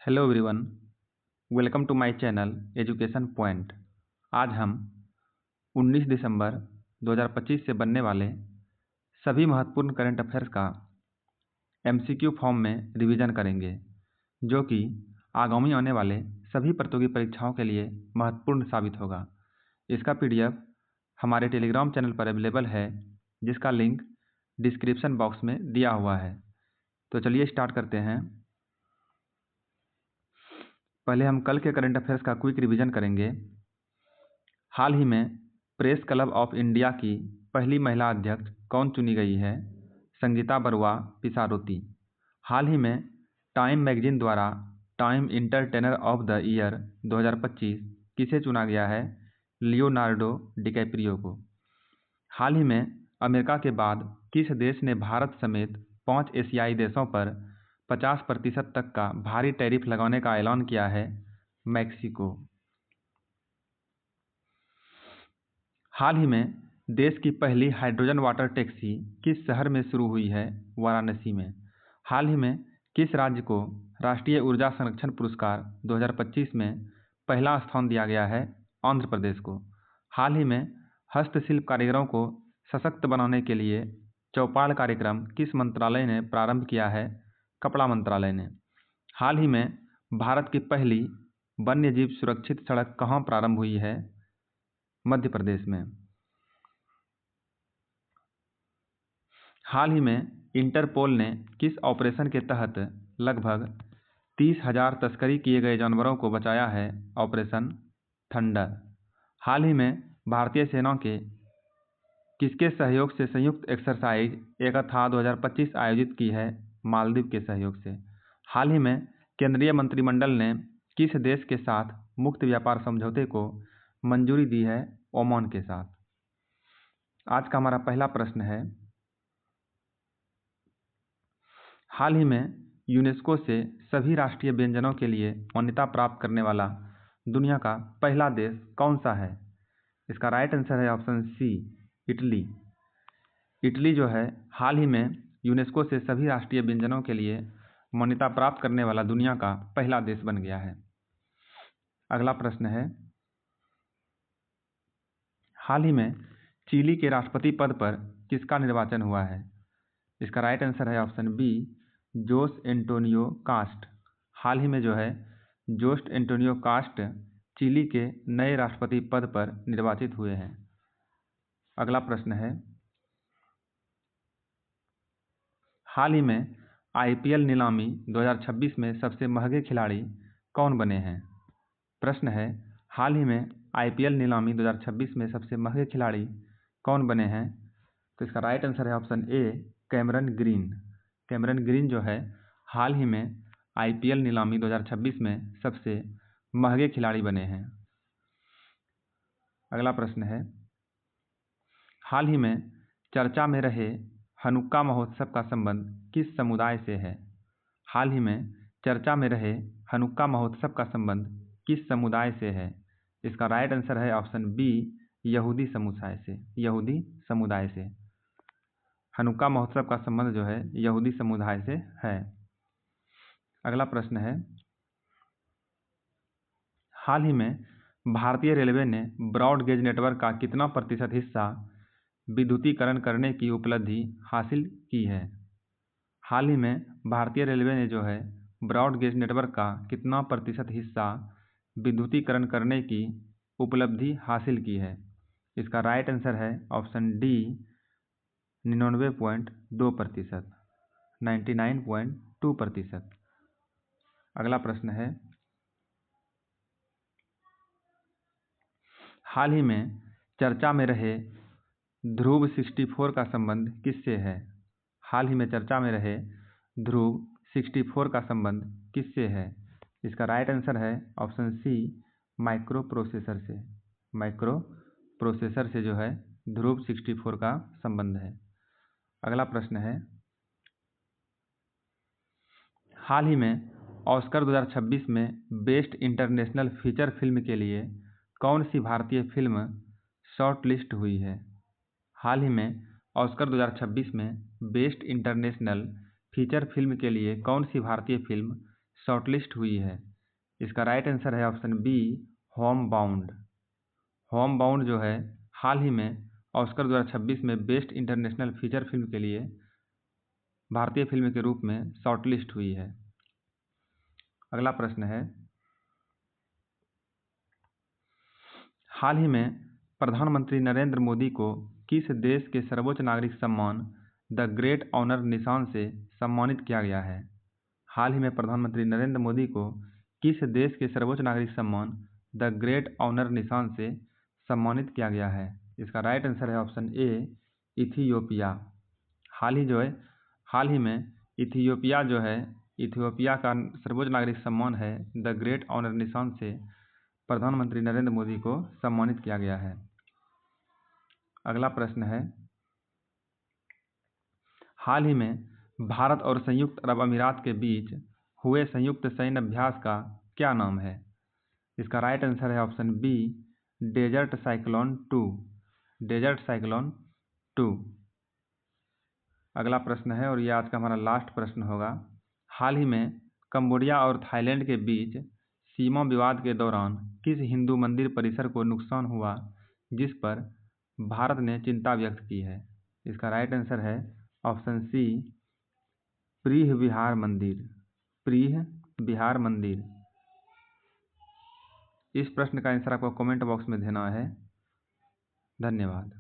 Hello everyone, welcome to my channel education point. आज हम 19 दिसंबर 2025 से बनने वाले सभी महत्वपूर्ण करंट अफेयर्स का एमसीक्यू फॉर्म में रिवीजन करेंगे, जो कि आगामी आने वाले सभी प्रतियोगी परीक्षाओं के लिए महत्वपूर्ण साबित होगा। इसका पीडीएफ हमारे टेलीग्राम चैनल पर अवेलेबल है, जिसका लिंक डिस्क्रिप्शन बॉक्स में दिया हुआ है। तो चलिए स्टार्ट करते हैं। पहले हम कल के करंट अफेयर्स का क्विक रिवीजन करेंगे। हाल ही में प्रेस क्लब ऑफ इंडिया की पहली महिला अध्यक्ष कौन चुनी गई है? संगीता बरुआ पिसारोती। हाल ही में टाइम मैगजीन द्वारा time entertainer of the year 2025 किसे चुना गया है? लियोनार्डो डिकैप्रियो को। हाल ही में अमेरिका के बाद किस देश ने भारत समेत 5 एशियाई देशों पर 50% तक का भारी टैरिफ लगाने का ऐलान किया है? मैक्सिको। हाल ही में देश की पहली हाइड्रोजन वाटर टैक्सी किस शहर में शुरू हुई है? वाराणसी में। हाल ही में किस राज्य को राष्ट्रीय ऊर्जा संरक्षण पुरस्कार 2025 में पहला स्थान दिया गया है? आंध्र प्रदेश को। हाल ही में हस्तशिल्प कारीगरों को सशक्त बनाने के लिए चौपाल कार्यक्रम किस मंत्रालय ने प्रारंभ किया है? कपड़ा मंत्रालय ने। हाल ही में भारत की पहली वन्यजीव सुरक्षित सड़क कहाँ प्रारंभ हुई है? मध्य प्रदेश में। हाल ही में इंटरपोल ने किस ऑपरेशन के तहत लगभग 30,000 तस्करी किए गए जानवरों को बचाया है? Operation thunder. हाल ही में भारतीय सेना के किसके सहयोग से संयुक्त एक्सरसाइज एकथा 2025 आयोजित की है? मालदीव के सहयोग से। हाल ही में केंद्रीय मंत्रिमंडल ने किस देश के साथ मुक्त व्यापार समझौते को मंजूरी दी है? ओमान के साथ। आज का हमारा पहला प्रश्न है, हाल ही में यूनेस्को से सभी राष्ट्रीय व्यंजनों के लिए मान्यता प्राप्त करने वाला दुनिया का पहला देश कौन सा है? इसका राइट आंसर है ऑप्शन सी, इटली। इटली जो है हाल ही में यूनेस्को से सभी राष्ट्रीय व्यंजनों के लिए मान्यता प्राप्त करने वाला दुनिया का पहला देश बन गया है। अगला प्रश्न है, हाल ही में चिली के राष्ट्रपति पद पर किसका निर्वाचन हुआ है? इसका राइट आंसर है option B, Jose Antonio cast. हाल ही में जो है जोस एंटोनियो कास्ट चिली के नए राष्ट्रपति पद पर निर्वाचित हुए हैं। अगला प्रश्न है, हाल ही में आईपीएल नीलामी 2026 में सबसे महंगे खिलाड़ी कौन बने हैं? प्रश्न है, हाल ही में आईपीएल नीलामी 2026 में सबसे महंगे खिलाड़ी कौन बने हैं? तो इसका राइट आंसर है option A, Cameron green. Cameron green जो है हाल ही में आईपीएल नीलामी 2026 में सबसे महंगे खिलाड़ी बने हैं। अगला प्रश्न है, हाल ही में चर्चा में रहे हनुक्का महोत्सव का संबंध किस समुदाय से है? हाल ही में चर्चा में रहे हनुक्का महोत्सव का संबंध किस समुदाय से है? इसका राइट आंसर है ऑप्शन बी, यहूदी समुदाय से। यहूदी समुदाय से हनुक्का महोत्सव का संबंध जो है यहूदी समुदाय से है। अगला प्रश्न है, हाल ही में भारतीय रेलवे ने ब्रॉड गेज नेटवर्क का कितना प्रतिशत हिस्सा विद्युतीकरण करने की उपलब्धि हासिल की है? हाल ही में भारतीय रेलवे ने जो है ब्रॉड गेज नेटवर्क का कितना प्रतिशत हिस्सा विद्युतीकरण करने की उपलब्धि हासिल की है? इसका राइट आंसर है ऑप्शन डी, 99.2%, 99.2%। अगला प्रश्न है, हाल ही में चर्चा में रहे ध्रुव 64 का संबंध किससे है? हाल ही में चर्चा में रहे ध्रुव 64 का संबंध किससे है? इसका राइट आंसर है ऑप्शन सी, माइक्रो प्रोसेसर से। माइक्रो प्रोसेसर से जो है ध्रुव 64 का संबंध है। अगला प्रश्न है, हाल ही में ऑस्कर 2026 में बेस्ट इंटरनेशनल फीचर फिल्म के लिए कौन सी भारतीय फिल्म शॉर्टलिस्ट हुई है? हाल ही में ऑस्कर 2026 में बेस्ट इंटरनेशनल फीचर फिल्म के लिए कौन सी भारतीय फिल्म शॉर्टलिस्ट हुई है? इसका राइट आंसर है option B, Homebound. Homebound जो है हाल ही में ऑस्कर 2026 में बेस्ट इंटरनेशनल फीचर फिल्म के लिए भारतीय फिल्म के रूप में शॉर्टलिस्ट हुई है। अगला प्रश्न है, हाल ही में प्रधानमंत्री नरेंद्र मोदी को किस देश के सर्वोच्च नागरिक सम्मान द ग्रेट ऑनर निशान से सम्मानित किया गया है? हाल ही में प्रधानमंत्री नरेंद्र मोदी को किस देश के सर्वोच्च नागरिक सम्मान द ग्रेट ऑनर निशान से सम्मानित किया गया है? इसका राइट आंसर है ऑप्शन ए, इथियोपिया। हाल ही में इथियोपिया का सर्वोच्च नागरिक सम्मान है द ग्रेट ऑनर निशान से प्रधानमंत्री नरेंद्र मोदी को सम्मानित किया गया है। अगला प्रश्न है, हाल ही में भारत और संयुक्त अरब अमीरात के बीच हुए संयुक्त सैन्य अभ्यास का क्या नाम है? इसका राइट आंसर है option B, Desert Cyclone 2। Desert Cyclone 2। अगला प्रश्न है और ये आज का हमारा लास्ट प्रश्न होगा। हाल ही में कंबोडिया और थाईलैंड के बीच सीमा विवाद के दौरान किस हिंदू मंदिर परिसर को नुकसान हुआ जिस पर भारत ने चिंता व्यक्त की है? इसका राइट आंसर है ऑप्शन सी, प्रीह विहार मंदिर। प्रीह विहार मंदिर। इस प्रश्न का आंसर आपको कमेंट बॉक्स में देना है। धन्यवाद।